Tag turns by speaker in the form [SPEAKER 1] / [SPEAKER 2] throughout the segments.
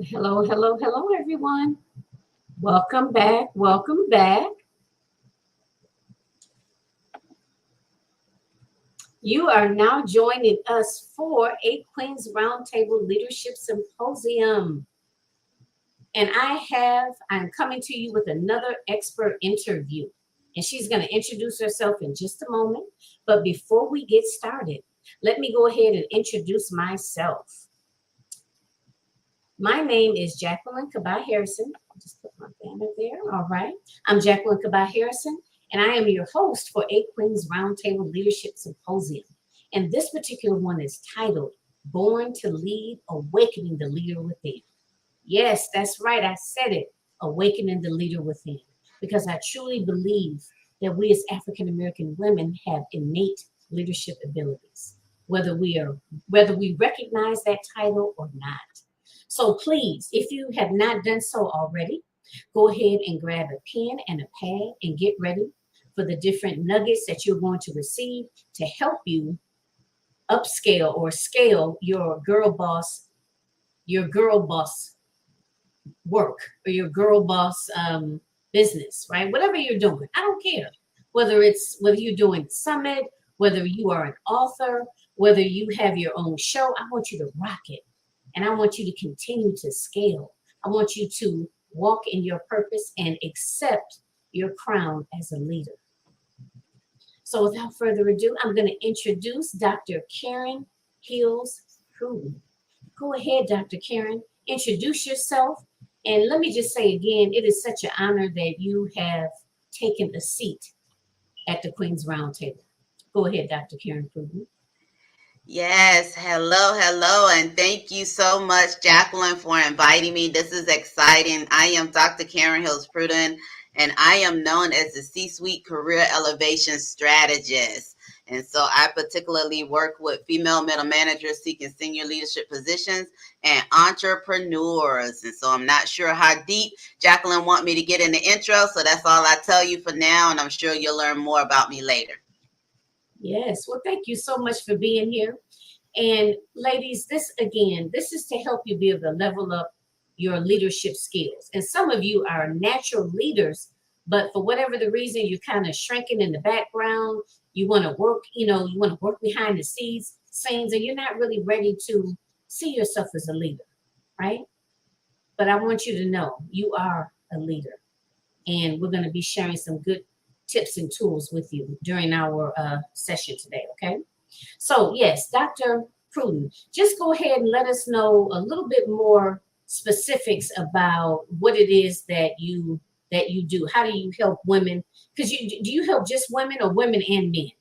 [SPEAKER 1] Hello, hello, hello, everyone. Welcome back. Welcome back. You are now joining us for a Queen's Roundtable Leadership Symposium. And I'm coming to you with another expert interview. And she's going to introduce herself in just a moment. But before we get started, let me go ahead and introduce myself. My name is Jacqueline Kaba-Harrison. I'll just put my banner there. All right. I'm Jacqueline Kaba-Harrison, and I am your host for A Queen's Roundtable Leadership Symposium. And this particular one is titled, Born to Lead, Awakening the Leader Within. Yes, that's right. I said it, Awakening the Leader Within, because I truly believe that we as African-American women have innate leadership abilities, whether we recognize that title or not. So please, if you have not done so already, go ahead and grab a pen and a pad and get ready for the different nuggets that you're going to receive to help you upscale or scale your girl boss work or your girl boss business, right? Whatever you're doing, I don't care. Whether you're doing summit, whether you are an author, whether you have your own show, I want you to rock it. And I want you to continue to scale. I want you to walk in your purpose and accept your crown as a leader. So without further ado, I'm going to introduce Dr. Karen Hills Pruden. Go ahead, Dr. Karen, introduce yourself. And let me just say again, it is such an honor that you have taken a seat at the Queen's Roundtable. Go ahead, Dr. Karen Pruden.
[SPEAKER 2] Yes, hello, and thank you so much, Jacqueline, for inviting me. This is exciting. I am Dr. Karen Hills Pruden, and I am known as the C-Suite Career Elevation Strategist. And so I particularly work with female middle managers seeking senior leadership positions and entrepreneurs. And so I'm not sure how deep Jacqueline want me to get in the intro, so that's all I tell you for now, and I'm sure you'll learn more about me later.
[SPEAKER 1] Yes, well, thank you so much for being here. And ladies, this is to help you be able to level up your leadership skills. And some of you are natural leaders, but for whatever the reason, you're kind of shrinking in the background. You want to work, behind the scenes, and you're not really ready to see yourself as a leader, right? But I want you to know you are a leader. And we're going to be sharing some good tips and tools with you during our session today, okay? So yes, Dr. Pruden, just go ahead and let us know a little bit more specifics about what it is that you do. How do you help women? Because do you help just women or women and men?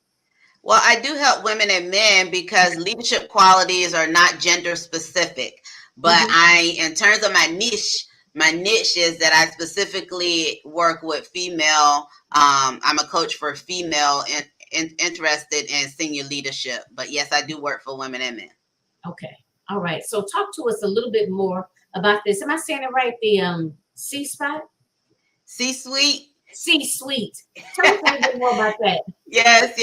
[SPEAKER 2] Well, I do help women and men because leadership qualities are not gender specific. But in terms of my niche is that I specifically work with female. I'm a coach for female interested in senior leadership. But yes, I do work for women and men.
[SPEAKER 1] Okay. All right. So talk to us a little bit more about this. Am I saying it right? The C-spot?
[SPEAKER 2] C-suite?
[SPEAKER 1] C-suite. Tell us a little bit more about that.
[SPEAKER 2] Yes.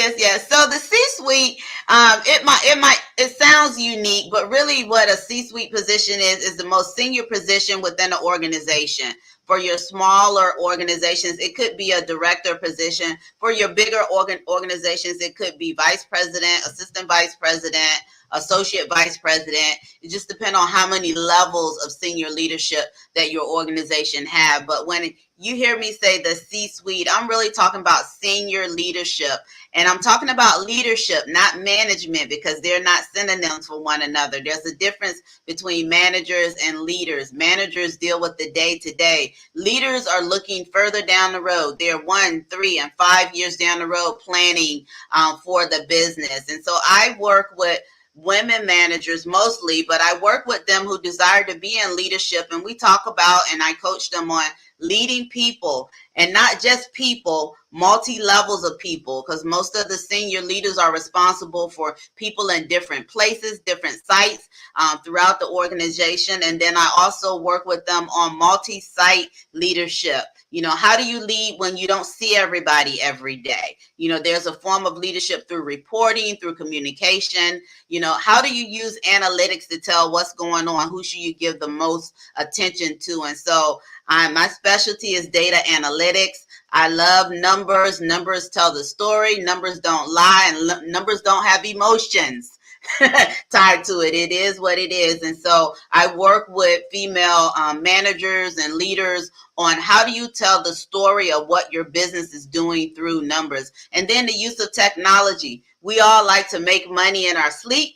[SPEAKER 2] So the C-suite, it sounds unique, but really what a C-suite position is the most senior position within an organization. For your smaller organizations, it could be a director position. For your bigger organizations, it could be vice president, assistant vice president, associate vice president. It just depends on how many levels of senior leadership that your organization have. But when you hear me say the C-suite, I'm really talking about senior leadership. And I'm talking about leadership, not management, because they're not synonyms for one another. There's a difference between managers and leaders. Managers deal with the day-to-day. Leaders are looking further down the road. They're 1, 3, and 5 years down the road planning for the business. And so I work with women managers mostly, but I work with them who desire to be in leadership. And we talk about, and I coach them on leading people, and not just people, multi-levels of people, because most of the senior leaders are responsible for people in different places, different sites throughout the organization. And then I also work with them on multi-site leadership. You know, how do you lead when you don't see everybody every day? You know, there's a form of leadership through reporting, through communication. You know, how do you use analytics to tell what's going on? Who should you give the most attention to? And so my specialty is data analytics. I love numbers. Numbers tell the story. Numbers don't lie, and numbers don't have emotions tied to it. It is what it is. And so I work with female managers and leaders on how do you tell the story of what your business is doing through numbers. And then the use of technology. We all like to make money in our sleep.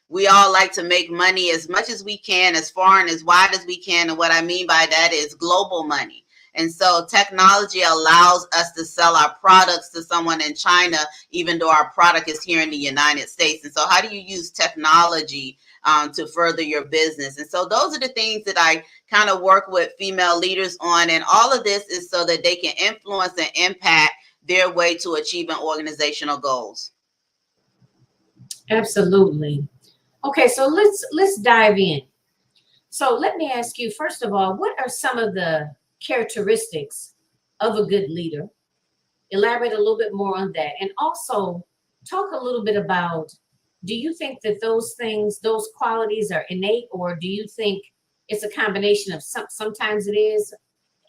[SPEAKER 2] We all like to make money as much as we can, as far and as wide as we can. And what I mean by that is global money. And so technology allows us to sell our products to someone in China, even though our product is here in the United States. And so how do you use technology to further your business? And so those are the things that I kind of work with female leaders on. And all of this is so that they can influence and impact their way to achieving organizational goals.
[SPEAKER 1] Absolutely. Okay, so let's dive in. So let me ask you, first of all, what are some of the characteristics of a good leader? Elaborate a little bit more on that. And also talk a little bit about, do you think that those things, those qualities are innate, or do you think it's a combination of sometimes it is?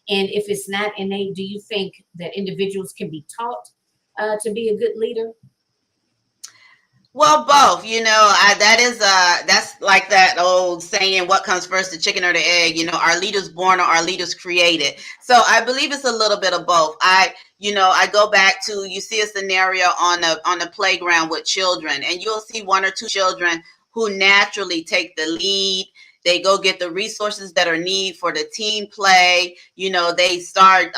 [SPEAKER 1] And if it's not innate, do you think that individuals can be taught to be a good leader?
[SPEAKER 2] Well, both, you know, that's like that old saying, what comes first, the chicken or the egg? You know, are leaders born or are leaders created? So I believe it's a little bit of both. I go back to, you see a scenario on the playground with children, and you'll see one or two children who naturally take the lead. They go get the resources that are needed for the team play. You know, they start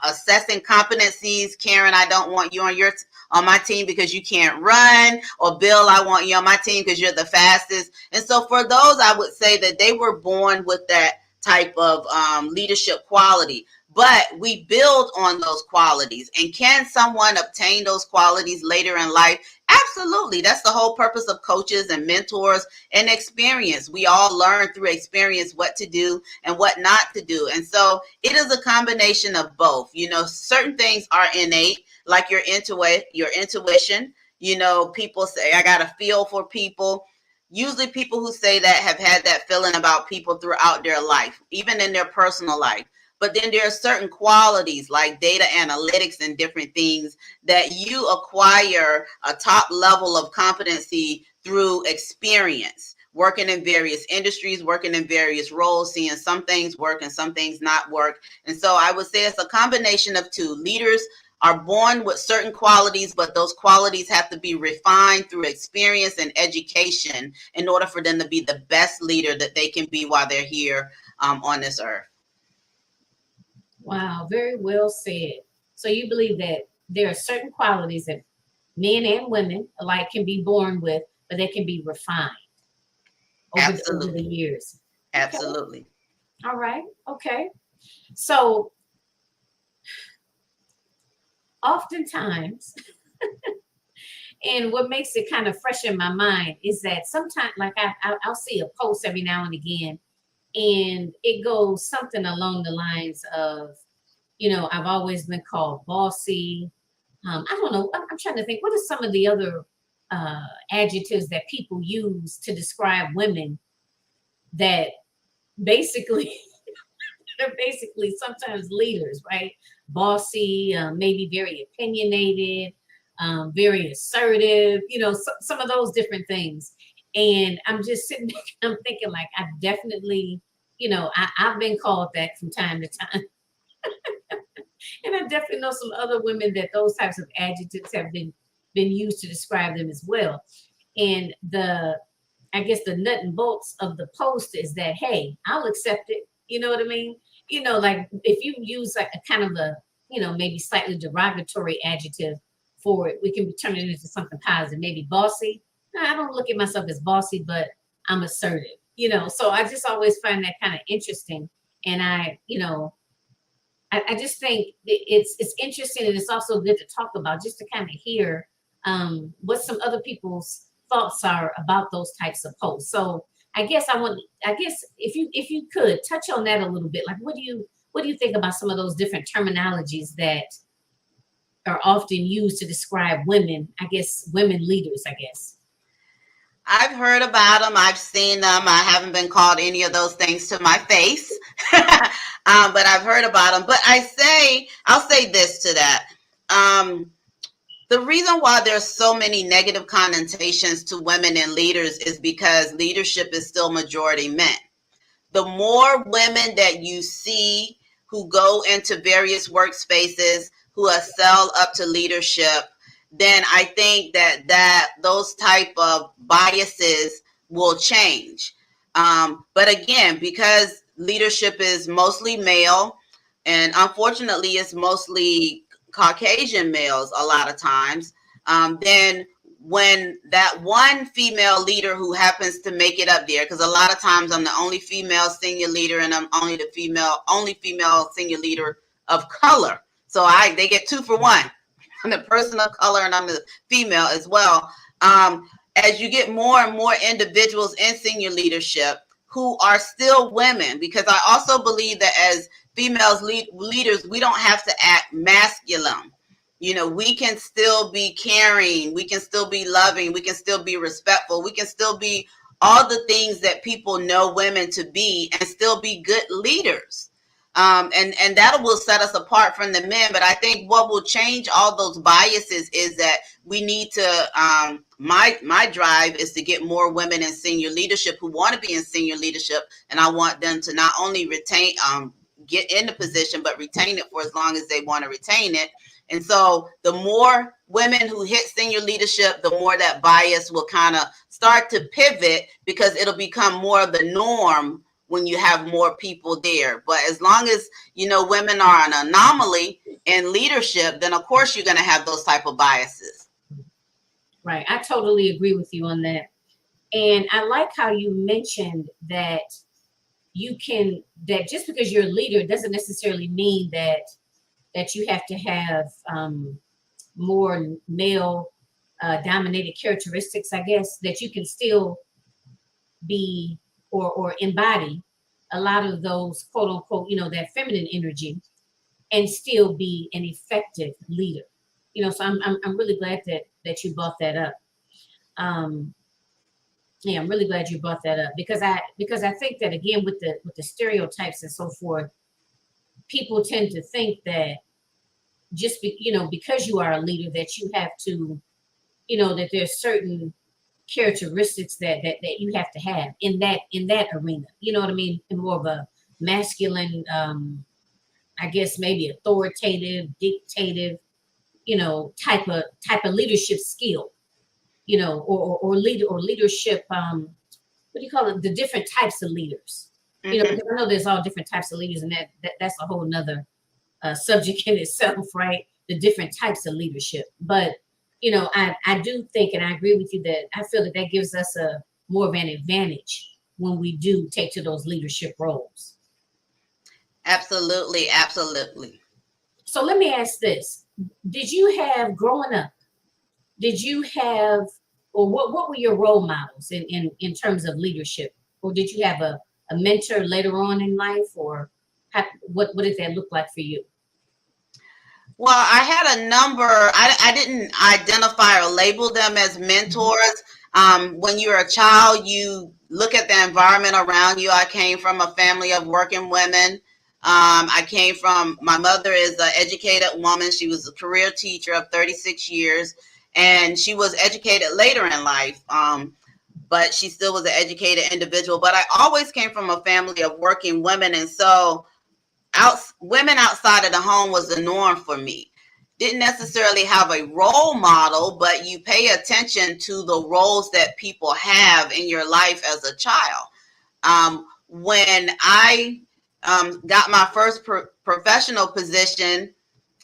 [SPEAKER 2] assessing competencies. Karen, I don't want you on my team because you can't run, or Bill, I want you on my team because you're the fastest. And so for those, I would say that they were born with that type of leadership quality, but we build on those qualities. And can someone obtain those qualities later in life? Absolutely. That's the whole purpose of coaches and mentors and experience. We all learn through experience what to do and what not to do. And so it is a combination of both. You know, certain things are innate, like your intuition. You know, people say, I got a feel for people. Usually people who say that have had that feeling about people throughout their life, even in their personal life. But then there are certain qualities like data analytics and different things that you acquire a top level of competency through experience, working in various industries, working in various roles, seeing some things work and some things not work. And so I would say it's a combination of two. Leaders are born with certain qualities, but those qualities have to be refined through experience and education in order for them to be the best leader that they can be while they're here on this earth.
[SPEAKER 1] Wow, very well said. So you believe that there are certain qualities that men and women alike can be born with, but they can be refined over the years.
[SPEAKER 2] Absolutely.
[SPEAKER 1] Okay. All right. Okay. So oftentimes, and what makes it kind of fresh in my mind is that sometimes, like I'll see a post every now and again, and it goes something along the lines of, you know, I've always been called bossy. I don't know. I'm trying to think, what are some of the other adjectives that people use to describe women that basically, they're basically sometimes leaders, right? Bossy, maybe very opinionated, very assertive, you know, some of those different things. And I'm just sitting there, I'm thinking like, I definitely, you know, I've been called that from time to time. And I definitely know some other women that those types of adjectives have been used to describe them as well. And I guess the nut and bolts of the post is that, hey, I'll accept it. You know what I mean? You know, like if you use like a kind of a, you know, maybe slightly derogatory adjective for it, we can turn it into something positive. Maybe bossy. I don't look at myself as bossy, but I'm assertive, you know. So I just always find that kind of interesting. And I just think it's interesting, and it's also good to talk about, just to kind of hear what some other people's thoughts are about those types of posts. So I guess if you could touch on that a little bit, like what do you think about some of those different terminologies that are often used to describe women? I guess women leaders. I guess.
[SPEAKER 2] I've heard about them. I've seen them. I haven't been called any of those things to my face, but I've heard about them. But I'll say this to that. The reason why there's so many negative connotations to women and leaders is because leadership is still majority men. The more women that you see who go into various workspaces, who excel up to leadership, then I think that those type of biases will change. But again, because leadership is mostly male, and unfortunately it's mostly Caucasian males a lot of times, then when that one female leader who happens to make it up there, because a lot of times I'm the only female senior leader, and I'm only the only female senior leader of color. So they get 2 for 1. I'm the person of color and I'm the female as well. As you get more and more individuals in senior leadership who are still women, because I also believe that as females leaders, we don't have to act masculine. You know, we can still be caring, we can still be loving, we can still be respectful, we can still be all the things that people know women to be, and still be good leaders. And that will set us apart from the men. But I think what will change all those biases is that we need to, my drive is to get more women in senior leadership who want to be in senior leadership. And I want them to not only get in the position, but retain it for as long as they want to retain it. And so the more women who hit senior leadership, the more that bias will kind of start to pivot, because it'll become more of the norm when you have more people there. But as long as, women are an anomaly in leadership, then of course you're going to have those type of biases.
[SPEAKER 1] Right. I totally agree with you on that. And I like how you mentioned that that just because you're a leader doesn't necessarily mean that you have to have more male dominated characteristics, I guess, that you can still be or embody a lot of those quote unquote, that feminine energy, and still be an effective leader. So I'm really glad that you brought that up. Yeah, I'm really glad you brought that up, because I think that, again, with the stereotypes and so forth, people tend to think that just because you are a leader, that you have to, that there's certain characteristics that you have to have in that arena. You know what I mean? In more of a masculine, I guess maybe authoritative, dictative, type of leadership skill, or leadership. What do you call it? The different types of leaders.
[SPEAKER 2] Mm-hmm.
[SPEAKER 1] Because I know there's all different types of leaders, and that's a whole nother subject in itself, right? The different types of leadership. But I do think, and I agree with you, that I feel that gives us a more of an advantage when we do take to those leadership roles.
[SPEAKER 2] Absolutely, absolutely.
[SPEAKER 1] So let me ask this: did you have, growing up, or what were your role models in terms of leadership? Or did you have a mentor later on in life, or what did that look like for you?
[SPEAKER 2] Well, I had a number. I didn't identify or label them as mentors. When you're a child, you look at the environment around you. I came from a family of working women. My mother is an educated woman. She was a career teacher of 36 years, and she was educated later in life. But she still was an educated individual. But I always came from a family of working women, and so women outside of the home was the norm for me. Didn't necessarily have a role model, but you pay attention to the roles that people have in your life as a child. When I got my first professional position,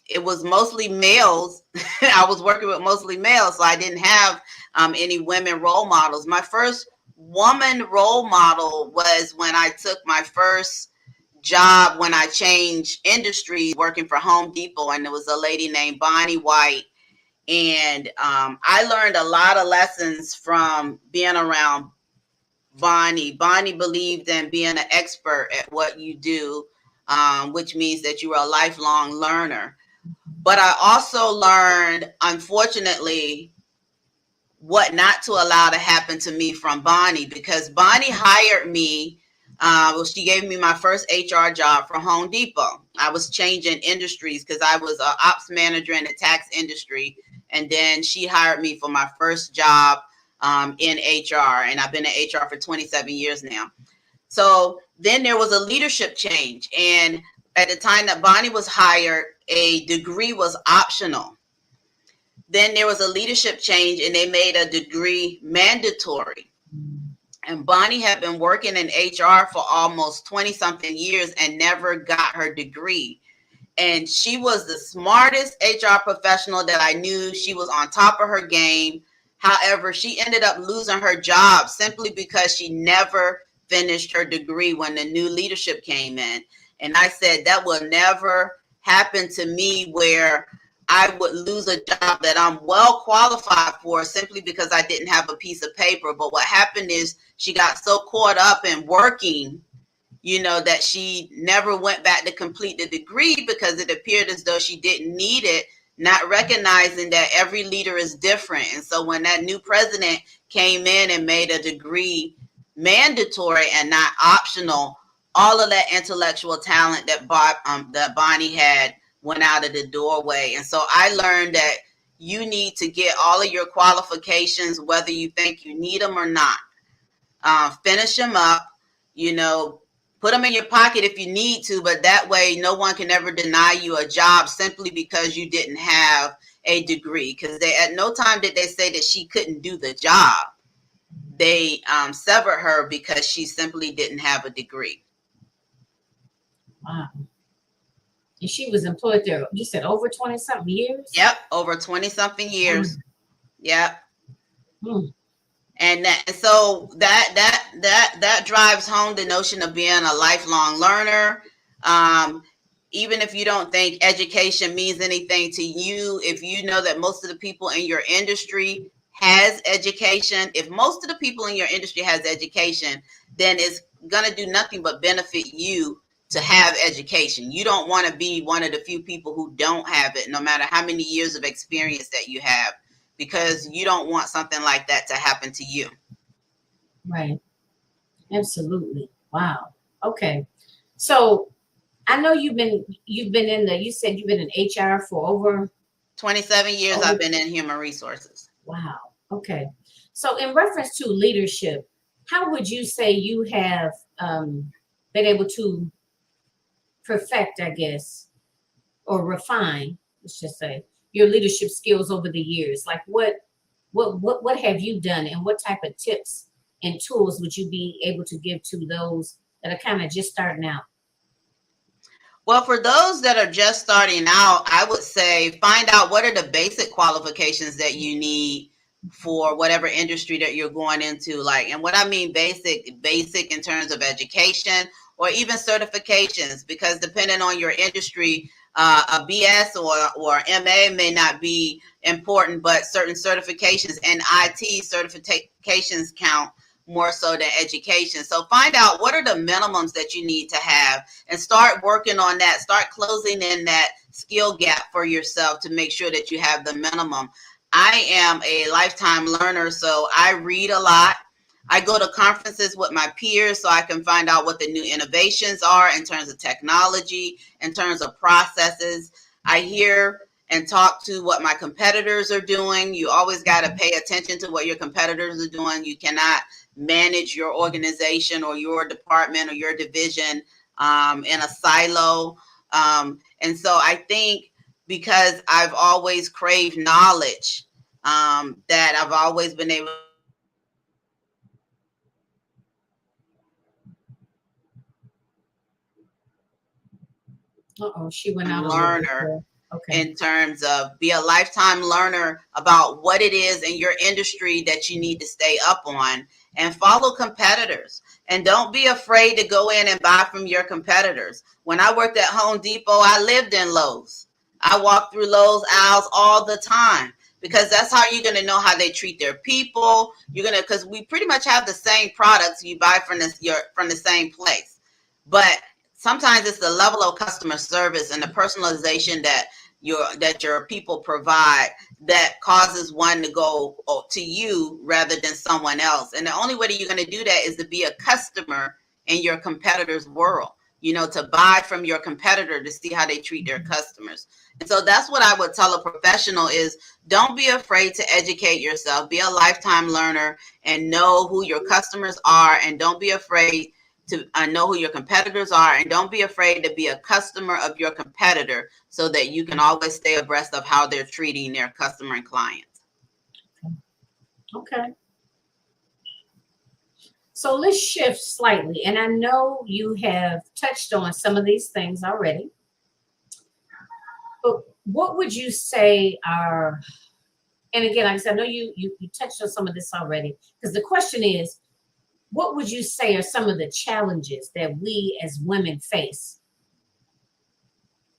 [SPEAKER 2] it was mostly males. I was working with mostly males, so I didn't have any women role models. My first woman role model was when I took my first job, when I changed industries, working for Home Depot, and there was a lady named Bonnie White. And I learned a lot of lessons from being around Bonnie. Bonnie believed in being an expert at what you do, which means that you are a lifelong learner. But I also learned, unfortunately, what not to allow to happen to me from Bonnie, because Bonnie hired me. Well, she gave me my first HR job for Home Depot. I was changing industries because I was an ops manager in the tax industry. And then she hired me for my first job in HR. And I've been in HR for 27 years now. So then there was a leadership change. And at the time that Bonnie was hired, a degree was optional. Then there was a leadership change and they made a degree mandatory. And Bonnie had been working in HR for almost 20 something years and never got her degree. And she was the smartest HR professional that I knew. She was on top of her game. However, she ended up losing her job simply because she never finished her degree when the new leadership came in. And I said, that will never happen to me, where I would lose a job that I'm well qualified for simply because I didn't have a piece of paper. But what happened is she got so caught up in working, you know, that she never went back to complete the degree because it appeared as though she didn't need it, not recognizing that every leader is different. And so when that new president came in and made a degree mandatory and not optional, all of that intellectual talent that Bonnie had went out of the doorway. And so I learned that you need to get all of your qualifications, whether you think you need them or not. Finish them up, you know, put them in your pocket if you need to, but that way no one can ever deny you a job simply because you didn't have a degree. Because they, at no time did they say that she couldn't do the job. They severed her because she simply didn't have a degree.
[SPEAKER 1] Wow. And she was employed there, you said, over 20 something years?
[SPEAKER 2] Yep, over 20 something years. Yep. And so that drives home the notion of being a lifelong learner. Even if you don't think education means anything to you, if you know that most of the people in your industry has education, if most of the people in your industry has education, then it's going to do nothing but benefit you to have education. You don't want to be one of the few people who don't have it, no matter how many years of experience that you have, because you don't want something like that to happen to you.
[SPEAKER 1] Right. Absolutely. Wow. Okay. So I know you've been in the, you said you've been in HR for over
[SPEAKER 2] 27 years. I've been in human resources.
[SPEAKER 1] Wow. Okay. So in reference to leadership, how would you say you have been able to perfect, I guess, or refine, let's just say, your leadership skills over the years? Like what have you done, and what type of tips and tools would you be able to give to those that are kind of just starting out?
[SPEAKER 2] Well, for those that are just starting out, I would say find out what are the basic qualifications that you need for whatever industry that you're going into. Like, and what I mean basic in terms of education or even certifications, because depending on your industry, a BS or MA may not be important, but certain certifications and IT certifications count more so than education. So find out what are the minimums that you need to have and start working on that. Start closing in that skill gap for yourself to make sure that you have the minimum. I am a lifetime learner, so I read a lot. I go to conferences with my peers so I can find out what the new innovations are in terms of technology, in terms of processes. I hear and talk to what my competitors are doing. You always got to pay attention to what your competitors are doing. You cannot manage your organization or your department or your division in a silo. And so I think because I've always craved knowledge, that I've always been able
[SPEAKER 1] Uh-oh, she went out.
[SPEAKER 2] learner.
[SPEAKER 1] Okay.
[SPEAKER 2] in terms of be a lifetime learner about what it is in your industry that you need to stay up on, and follow competitors. And don't be afraid to go in and buy from your competitors. When I worked at Home Depot, I lived in Lowe's. I walked through Lowe's aisles all the time, because that's how you're going to know how they treat their people. You're going to, because we pretty much have the same products you buy from from the same place. But sometimes it's the level of customer service and the personalization that your people provide that causes one to go to you rather than someone else. And the only way that you're going to do that is to be a customer in your competitor's world, to buy from your competitor to see how they treat their customers. And so that's what I would tell a professional is, don't be afraid to educate yourself, be a lifetime learner, and know who your customers are, and don't be afraid to know who your competitors are, and don't be afraid to be a customer of your competitor, so that you can always stay abreast of how they're treating their customer and clients.
[SPEAKER 1] Okay. So let's shift slightly. And I know you have touched on some of these things already, but what would you say are, and again, like I said, I know you touched on some of this already, because the question is, what would you say are some of the challenges that we as women face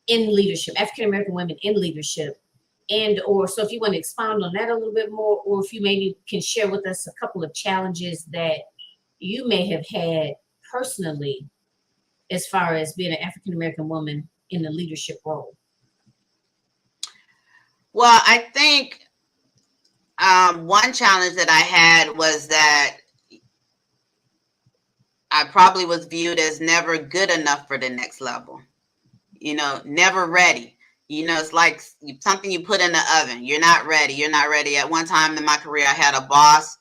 [SPEAKER 1] in leadership, African-American women in leadership? And or so if you want to expound on that a little bit more, or if you maybe can share with us a couple of challenges that you may have had personally as far as being an African-American woman in the leadership role.
[SPEAKER 2] Well, I think one challenge that I had was that I probably was viewed as never good enough for the next level, never ready. It's like something you put in the oven. You're not ready. You're not ready. At one time in my career, I had a boss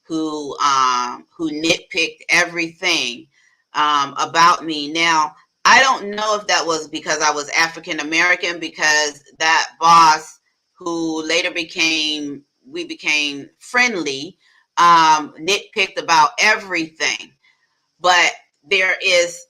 [SPEAKER 2] who nitpicked everything about me. Now, I don't know if that was because I was African American, because that boss, who later became friendly, nitpicked about everything. But there is,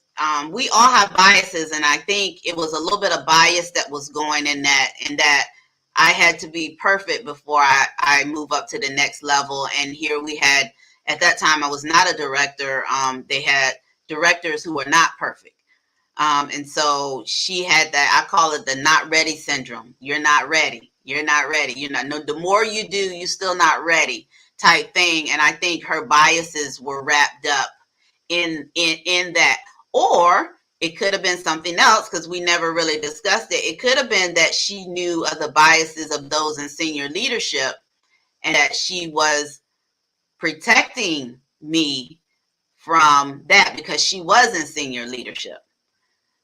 [SPEAKER 2] we all have biases, and I think it was a little bit of bias that was going in that I had to be perfect before I move up to the next level. And here we had, at that time, I was not a director. They had directors who were not perfect. And so she had that, I call it the not ready syndrome. You're not ready. You're not ready. The more you do, you're still not ready type thing. And I think her biases were wrapped up in that. Or it could have been something else, because we never really discussed it. It could have been that she knew of the biases of those in senior leadership, and that she was protecting me from that because she was in senior leadership.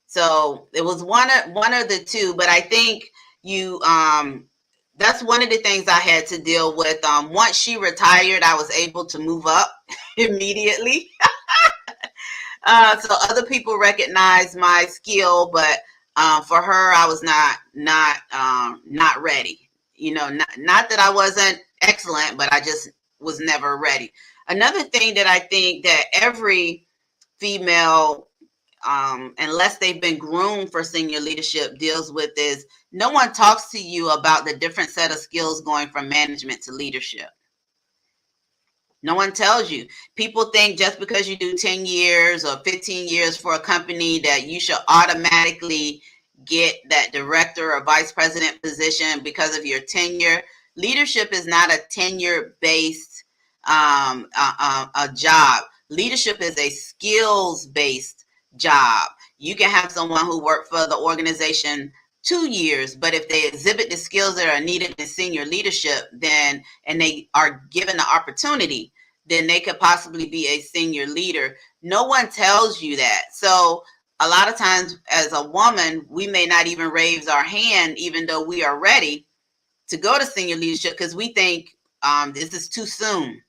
[SPEAKER 2] So it was one of the two. But I think that's one of the things I had to deal with. Once she retired, I was able to move up immediately. So other people recognized my skill, but for her, I was not ready. Not that I wasn't excellent, but I just was never ready. Another thing that I think that every female, unless they've been groomed for senior leadership, deals with is no one talks to you about the different set of skills going from management to leadership. No one tells you. People think just because you do 10 years or 15 years for a company that you should automatically get that director or vice president position because of your tenure. Leadership is not a tenure-based a job. Leadership is a skills-based job. You can have someone who worked for the organization 2 years, but if they exhibit the skills that are needed in senior leadership, then, and they are given the opportunity, then they could possibly be a senior leader. No one tells you that. So a lot of times as a woman, we may not even raise our hand, even though we are ready to go to senior leadership, because we think this is too soon.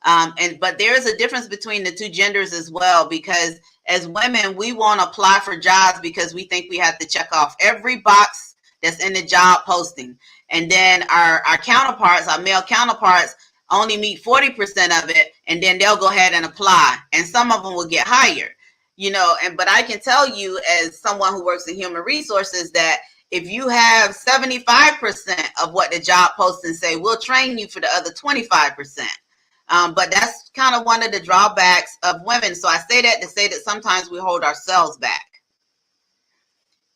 [SPEAKER 2] But there is a difference between the two genders as well, because as women, we won't apply for jobs because we think we have to check off every box that's in the job posting. And then our counterparts, our male counterparts, only meet 40% of it, and then they'll go ahead and apply. And some of them will get hired, but I can tell you as someone who works in human resources that if you have 75% of what the job postings say, we'll train you for the other 25%. But that's kind of one of the drawbacks of women. So I say that to say that sometimes we hold ourselves back.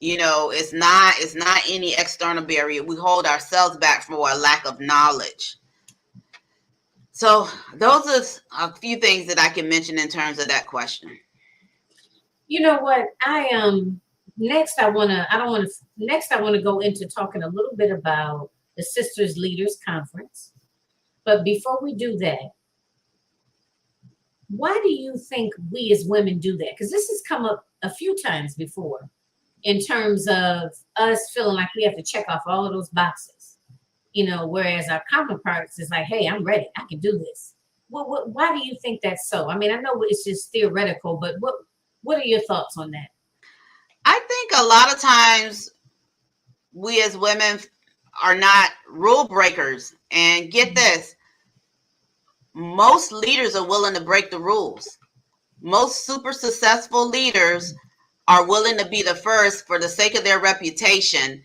[SPEAKER 2] You know, it's not any external barrier. We hold ourselves back for a lack of knowledge. So those are a few things that I can mention in terms of that question.
[SPEAKER 1] You know what? Next I want to go into talking a little bit about the Sisters Leaders Conference. But before we do that, why do you think we as women do that? Because this has come up a few times before in terms of us feeling like we have to check off all of those boxes, you know, whereas our counterparts is like, hey, I'm ready. I can do this. Why do you think that's so? I mean, I know it's just theoretical, but what are your thoughts on that?
[SPEAKER 2] I think a lot of times we as women are not rule breakers. And get this, most leaders are willing to break the rules. Most super successful leaders are willing to be the first for the sake of their reputation.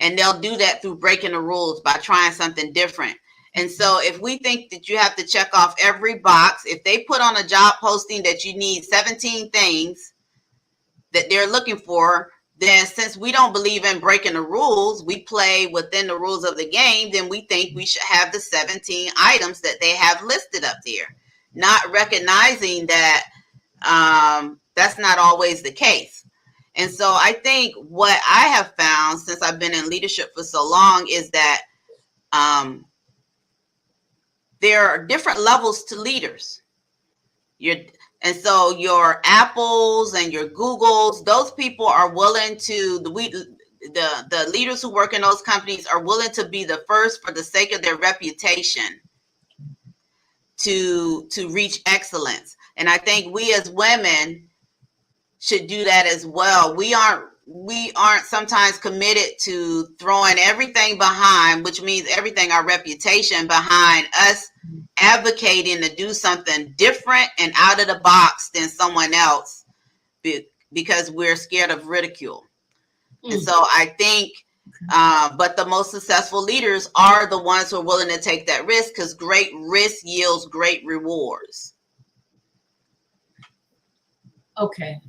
[SPEAKER 2] And they'll do that through breaking the rules by trying something different. And so if we think that you have to check off every box, if they put on a job posting that you need 17 things that they're looking for, then since we don't believe in breaking the rules, we play within the rules of the game, then we think we should have the 17 items that they have listed up there, not recognizing that that's not always the case. And so I think what I have found since I've been in leadership for so long is that there are different levels to leaders. And so your Apples and your Googles, those people are willing to, the leaders who work in those companies are willing to be the first for the sake of their reputation to reach excellence. And I think we as women should do that as well. We aren't sometimes committed to throwing everything behind, which means everything, our reputation, behind us advocating to do something different and out of the box than someone else because we're scared of ridicule. And so I think, but the most successful leaders are the ones who are willing to take that risk, because great risk yields great rewards.
[SPEAKER 1] Okay.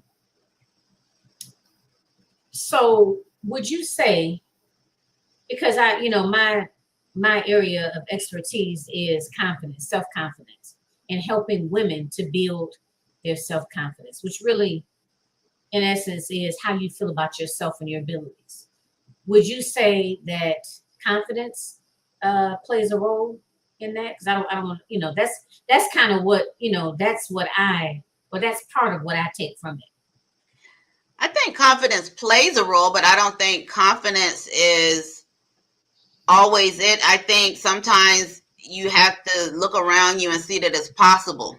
[SPEAKER 1] So would you say, because my area of expertise is confidence, self-confidence, and helping women to build their self-confidence, which really, in essence, is how you feel about yourself and your abilities. Would you say that confidence plays a role in that? Because I don't want, that's kind of what, that's part of what I take from it.
[SPEAKER 2] I think confidence plays a role, but I don't think confidence is always it. I think sometimes you have to look around you and see that it's possible.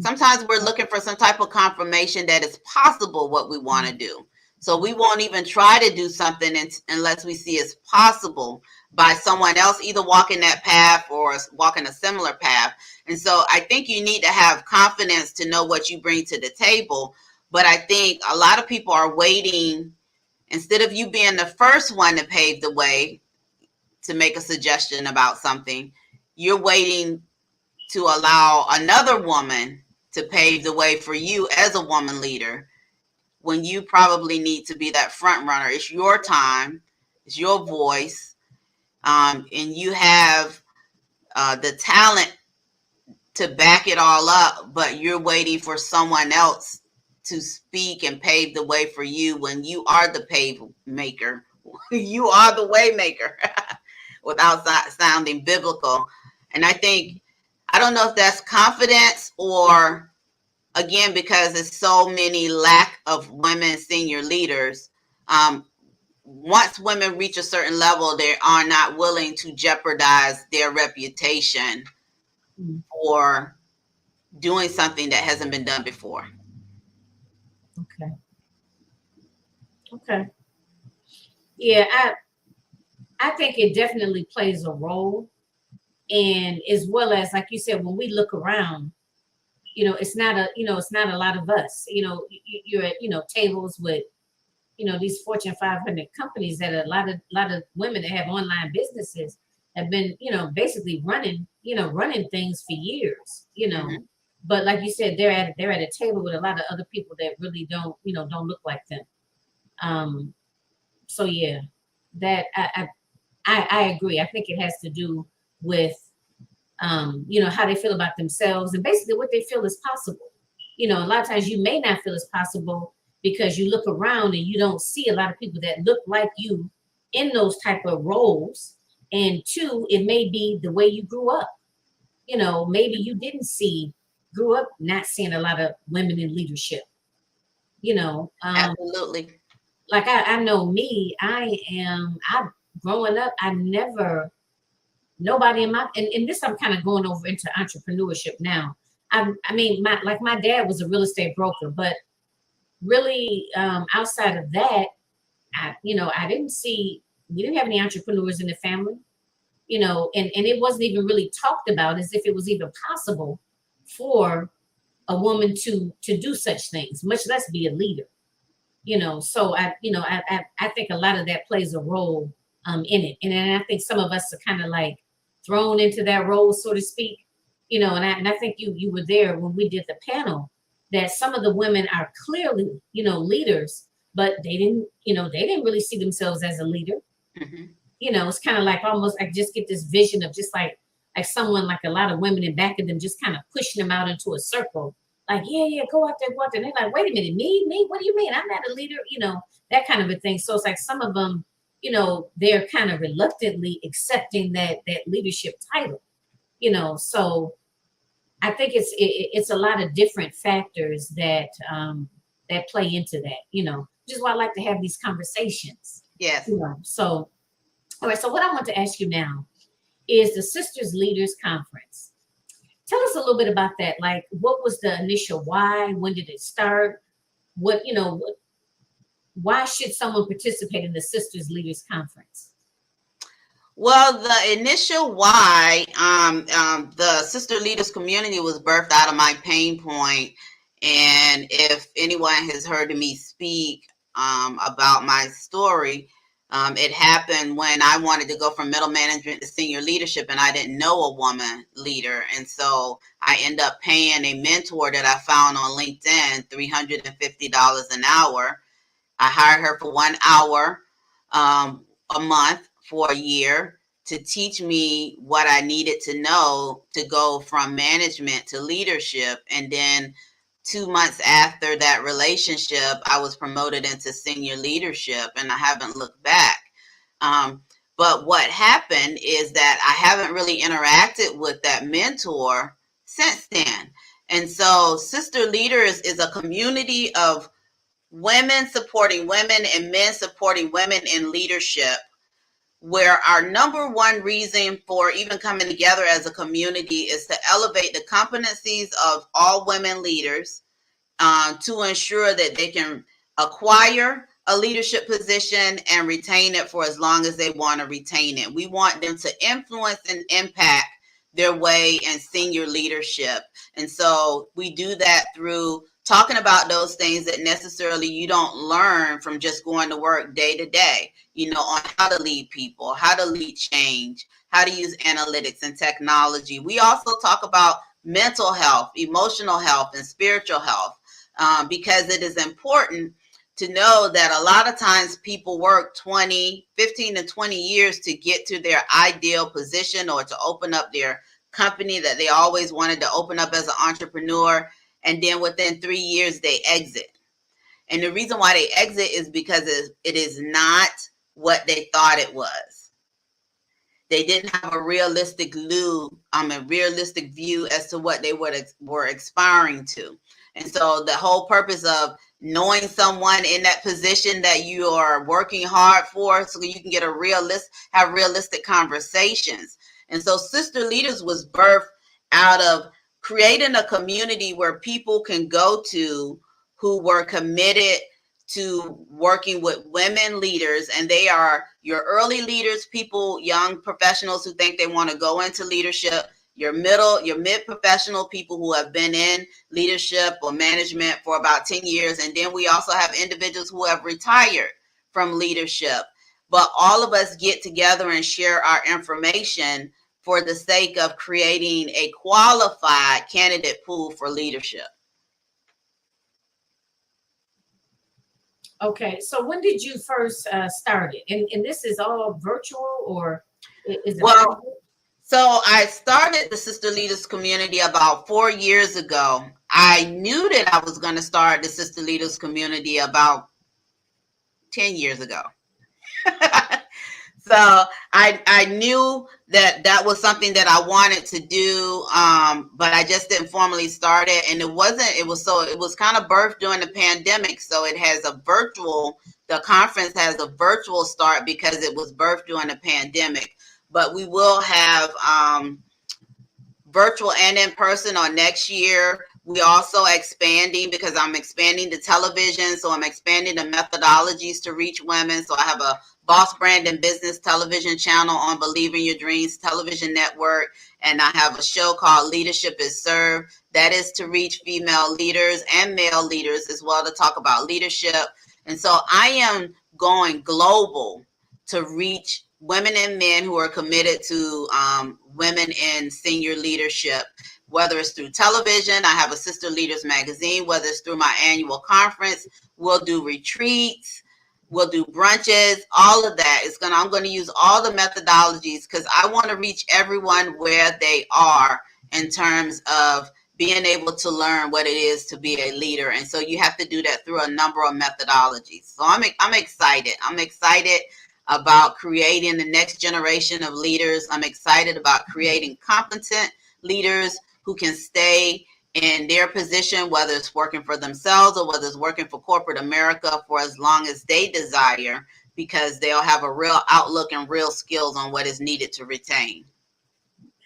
[SPEAKER 2] Sometimes we're looking for some type of confirmation that it's possible what we want to do. So we won't even try to do something unless we see it's possible by someone else either walking that path or walking a similar path. And so I think you need to have confidence to know what you bring to the table. But I think a lot of people are waiting, instead of you being the first one to pave the way to make a suggestion about something, you're waiting to allow another woman to pave the way for you as a woman leader, when you probably need to be that front runner. It's your time, it's your voice, and you have the talent to back it all up, but you're waiting for someone else to speak and pave the way for you when you are the pave maker. You are the way maker without sounding biblical. And I think, I don't know if that's confidence or, again, because there's so many lack of women senior leaders. Once women reach a certain level, they are not willing to jeopardize their reputation for doing something that hasn't been done before.
[SPEAKER 1] Okay. Yeah, I think it definitely plays a role. And as well as, like you said, when we look around, it's not a lot of us. You're at, tables with these Fortune 500 companies that a lot of women that have online businesses have been, basically running things for years,
[SPEAKER 2] Mhm.
[SPEAKER 1] but like you said, they're at a table with a lot of other people that really don't look like them. So yeah, that I agree. I think it has to do with how they feel about themselves and basically what they feel is possible. A lot of times you may not feel it's possible because you look around and you don't see a lot of people that look like you in those type of roles. And two, it may be the way you grew up. Maybe you didn't grew up not seeing a lot of women in leadership. You know, um,
[SPEAKER 2] Absolutely.
[SPEAKER 1] like I know me, I growing up, I never nobody in and this I'm kind of going over into entrepreneurship now. I mean my dad was a real estate broker, but really outside of that, I didn't see we didn't have any entrepreneurs in the family, and it wasn't even really talked about as if it was even possible for a woman to do such things, much less be a leader. So I think a lot of that plays a role in it, and then I think some of us are kind of like thrown into that role, so to speak. And I think you were there when we did the panel, that some of the women are clearly leaders, but they didn't really see themselves as a leader.
[SPEAKER 2] Mhm.
[SPEAKER 1] It's kind of like almost I just get this vision of just like someone, like a lot of women in back of them just kind of pushing them out into a circle. Like, yeah, go out there, go out there. And they're like, wait a minute, me? What do you mean? I'm not a leader, that kind of a thing. So it's like some of them, they're kind of reluctantly accepting that leadership title, So I think it's a lot of different factors that play into that, which is why I like to have these conversations,
[SPEAKER 2] Yes.
[SPEAKER 1] So, all right. So what I want to ask you now is the Sisters Leaders Conference. Tell us a little bit about that. Like, what was the initial why? When did it start? Why should someone participate in the Sisters Leaders Conference?
[SPEAKER 2] Well, the initial why, the sister leaders community was birthed out of my pain point. And if anyone has heard me speak about my story, it happened when I wanted to go from middle management to senior leadership, and I didn't know a woman leader. And so I ended up paying a mentor that I found on LinkedIn $350 an hour. I hired her for 1 hour a month for a year to teach me what I needed to know to go from management to leadership. And then 2 months after that relationship, I was promoted into senior leadership, and I haven't looked back. But what happened is that I haven't really interacted with that mentor since then. And so Sister Leaders is a community of women supporting women and men supporting women in leadership, where our number one reason for even coming together as a community is to elevate the competencies of all women leaders, to ensure that they can acquire a leadership position and retain it for as long as they want to retain it. We want them to influence and impact their way in senior leadership. And so we do that through talking about those things that necessarily you don't learn from just going to work day to day, on how to lead people, how to lead change, how to use analytics and technology. We also talk about mental health, emotional health, and spiritual health, because it is important to know that a lot of times people work 15 to 20 years to get to their ideal position or to open up their company that they always wanted to open up as an entrepreneur. And then within 3 years, they exit. And the reason why they exit is because it is not what they thought it was. They didn't have a realistic view as to what they were aspiring to. And so the whole purpose of knowing someone in that position that you are working hard for, so you can have realistic conversations. And so Sister Leaders was birthed out of creating a community where people can go to who were committed to working with women leaders, and they are your early leaders, people, young professionals who think they want to go into leadership, your mid-professional people who have been in leadership or management for about 10 years. And then we also have individuals who have retired from leadership. But all of us get together and share our information for the sake of creating a qualified candidate pool for leadership.
[SPEAKER 1] Okay, so when did you first start it? And this is all virtual, or is it?
[SPEAKER 2] Well, so I started the Sister Leaders community about 4 years ago. I knew that I was going to start the Sister Leaders community about 10 years ago. So I knew that that was something that I wanted to do, but I just didn't formally start it. And it was kind of birthed during the pandemic. So it has the conference has a virtual start because it was birthed during the pandemic. But we will have virtual and in person on next year. We also expanding because I'm expanding the television. So I'm expanding the methodologies to reach women. So I have a Boss Brand and Business television channel on Believe in Your Dreams television network. And I have a show called Leadership is Served. That is to reach female leaders and male leaders as well, to talk about leadership. And so I am going global to reach women and men who are committed to women in senior leadership, whether it's through television. I have a Sister Leaders magazine, whether it's through my annual conference. We'll do retreats, we'll do brunches, all of that. I'm going to use all the methodologies because I want to reach everyone where they are in terms of being able to learn what it is to be a leader. And so you have to do that through a number of methodologies. So I'm excited. I'm excited about creating the next generation of leaders. I'm excited about creating competent leaders who can stay in their position, whether it's working for themselves or whether it's working for corporate America, for as long as they desire, because they'll have a real outlook and real skills on what is needed to retain.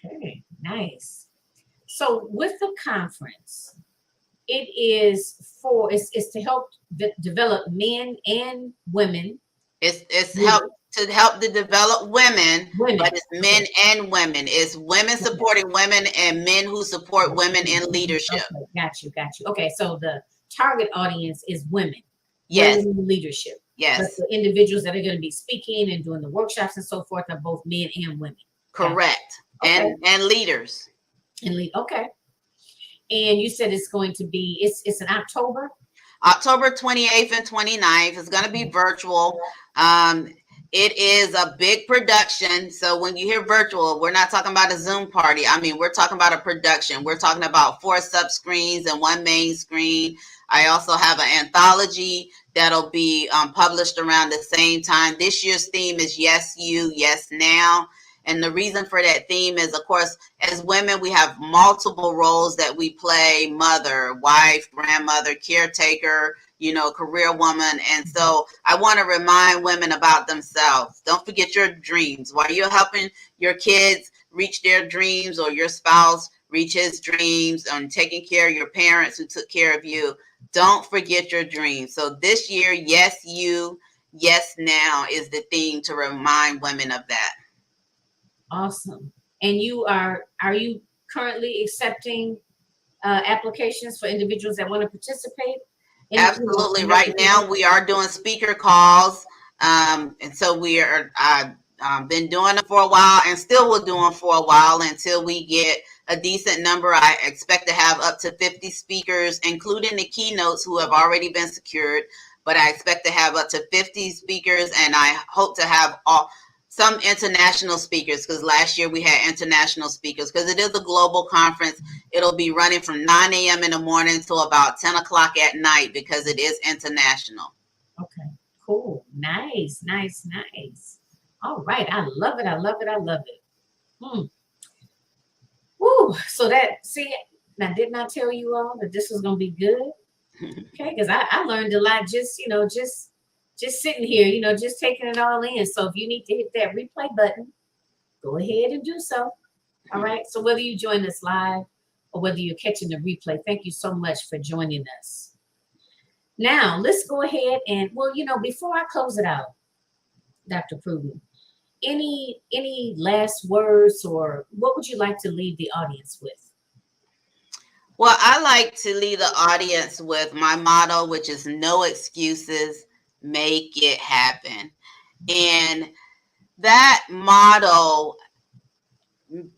[SPEAKER 1] Okay, nice. So with the conference, it's to help develop men and women.
[SPEAKER 2] It's help to develop women, but it's men and women. It's women supporting women and men who support women in leadership.
[SPEAKER 1] Okay, got you. Okay, so the target audience is women.
[SPEAKER 2] Yes.
[SPEAKER 1] Women in leadership.
[SPEAKER 2] Yes.
[SPEAKER 1] But the individuals that are going to be speaking and doing the workshops and so forth are both men and women.
[SPEAKER 2] Correct. Okay. And leaders.
[SPEAKER 1] Okay. And you said it's going to be, it's in October?
[SPEAKER 2] October 28th and 29th. It's going to be virtual. It is a big production. So when you hear virtual, we're not talking about a Zoom party. I mean, we're talking about a production. We're talking about 4 sub-screens and 1 main screen. I also have an anthology that'll be published around the same time. This year's theme is Yes You, Yes Now. And the reason for that theme is, of course, as women, we have multiple roles that we play: mother, wife, grandmother, caretaker, career woman. And so I want to remind women about themselves. Don't forget your dreams. While you're helping your kids reach their dreams, or your spouse reach his dreams, and taking care of your parents who took care of you, don't forget your dreams. So this year, Yes You, Yes Now is the theme to remind women of that.
[SPEAKER 1] Awesome. And are you currently accepting applications for individuals that want to participate?
[SPEAKER 2] Absolutely. Right now we are doing speaker calls. And so I've been doing them for a while, and still will do them for a while until we get a decent number. I expect to have up to 50 speakers, including the keynotes who have already been secured. But I expect to have up to 50 speakers, and I hope to have some international speakers, because last year we had international speakers, because it is a global conference. It'll be running from 9 a.m. in the morning till about 10 o'clock at night, because it is international.
[SPEAKER 1] Okay, cool. Nice. All right. I love it. Woo. So now didn't I tell you all that this was going to be good? Okay, because I learned a lot just sitting here, just taking it all in. So if you need to hit that replay button, go ahead and do so. All right. So whether you join us live or whether you're catching the replay, thank you so much for joining us. Now, let's go ahead and, before I close it out, Dr. Pruden, any last words, or what would you like to leave the audience with?
[SPEAKER 2] Well, I like to leave the audience with my motto, which is no excuses, make it happen. And that motto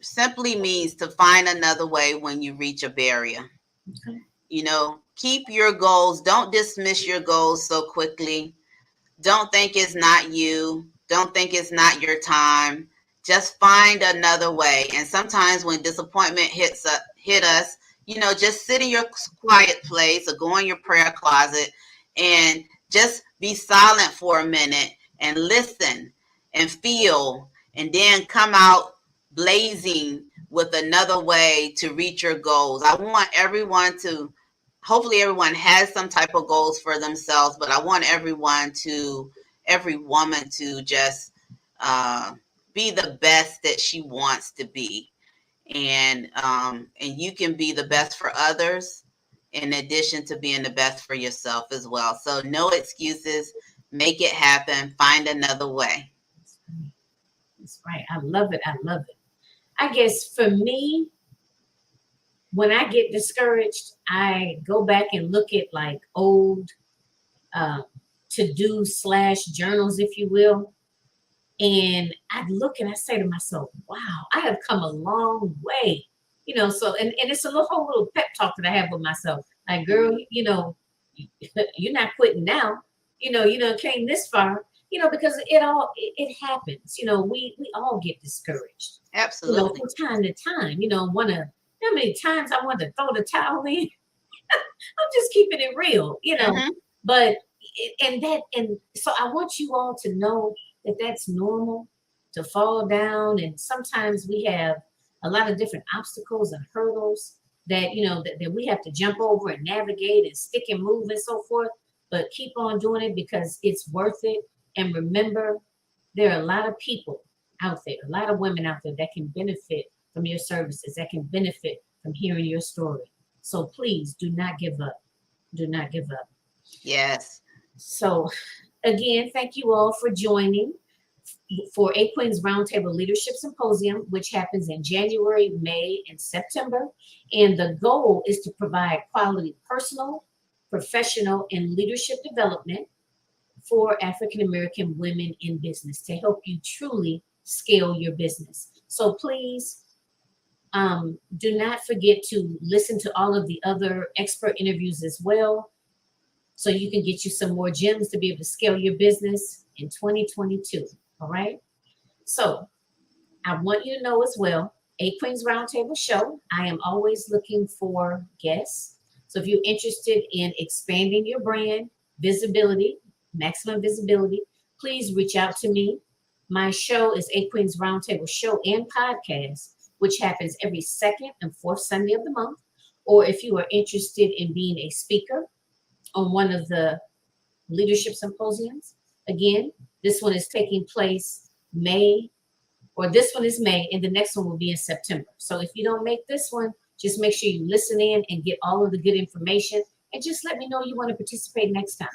[SPEAKER 2] simply means to find another way when you reach a barrier.
[SPEAKER 1] Okay.
[SPEAKER 2] You know, keep your goals. Don't dismiss your goals so quickly. Don't think it's not you. Don't think it's not your time. Just find another way. And sometimes when disappointment hit us, you know, just sit in your quiet place or go in your prayer closet and just be silent for a minute and listen and feel, and then come out blazing with another way to reach your goals. I want everyone to, hopefully everyone has some type of goals for themselves, but I want every woman to just be the best that she wants to be. And you can be the best for others in addition to being the best for yourself as well. So no excuses, make it happen, find another way.
[SPEAKER 1] That's right. I love it. I love it. I guess for me, when I get discouraged, I go back and look at like old to-do / journals, if you will. And I look and I say to myself, wow, I have come a long way. You know, so, and it's a whole little pep talk that I have with myself. Like, girl, you know, you're not quitting now. You know, you done came this far, you know, because it happens. You know, we all get discouraged.
[SPEAKER 2] Absolutely.
[SPEAKER 1] You know, from time to time, you know, how many times I want to throw the towel in. I'm just keeping it real, you know.
[SPEAKER 2] Mm-hmm.
[SPEAKER 1] But and so I want you all to know that that's normal to fall down, and sometimes we have a lot of different obstacles and hurdles that, you know, that we have to jump over and navigate and stick and move and so forth. But keep on doing it because it's worth it. And remember, there are a lot of people out there, a lot of women out there that can benefit from your services, that can benefit from hearing your story. So please do not give up. Do not give up.
[SPEAKER 2] Yes.
[SPEAKER 1] So again, thank you all for joining for AQRTL's Roundtable Leadership Symposium, which happens in January, May, and September. And the goal is to provide quality personal, professional, and leadership development for African-American women in business to help you truly scale your business. So please do not forget to listen to all of the other expert interviews as well, so you can get you some more gems to be able to scale your business in 2022. All right. So I want you to know as well, AQRTL's Roundtable Show, I am always looking for guests. So if you're interested in expanding your brand, visibility, maximum visibility, please reach out to me. My show is AQRTL's Roundtable Show and Podcast, which happens every second and fourth Sunday of the month. Or if you are interested in being a speaker on one of the leadership symposiums, again, this one is taking place May, and the next one will be in September. So if you don't make this one, just make sure you listen in and get all of the good information, and just let me know you want to participate next time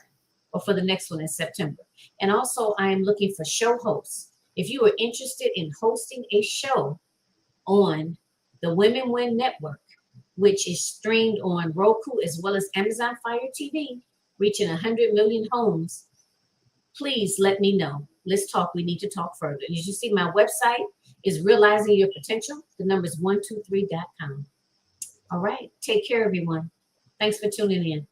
[SPEAKER 1] or for the next one in September. And also, I am looking for show hosts. If you are interested in hosting a show on the Women Win Network, which is streamed on Roku as well as Amazon Fire TV, reaching 100 million homes, please let me know. Let's talk. We need to talk further. As you see, my website is Realizing Your Potential. The number is 123.com. All right. Take care, everyone. Thanks for tuning in.